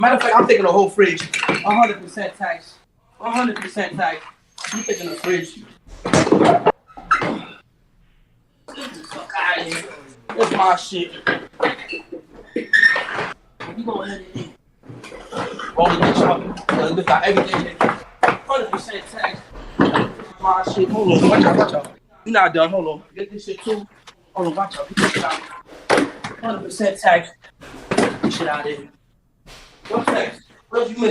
Matter of fact, I'm thinking the whole fridge. 100% tax. 100% tax. You thinking the fridge? Get the fuck out of here. That's my shit. You go ahead and eat. All the dish up. Look at everything. 100% tax. My shit. Hold on. Watch out. You're not done. Hold on. Get this shit too. Hold on. Watch out. Get this shit out. 100% tax. Get this shit out of here. What's next? What did you miss?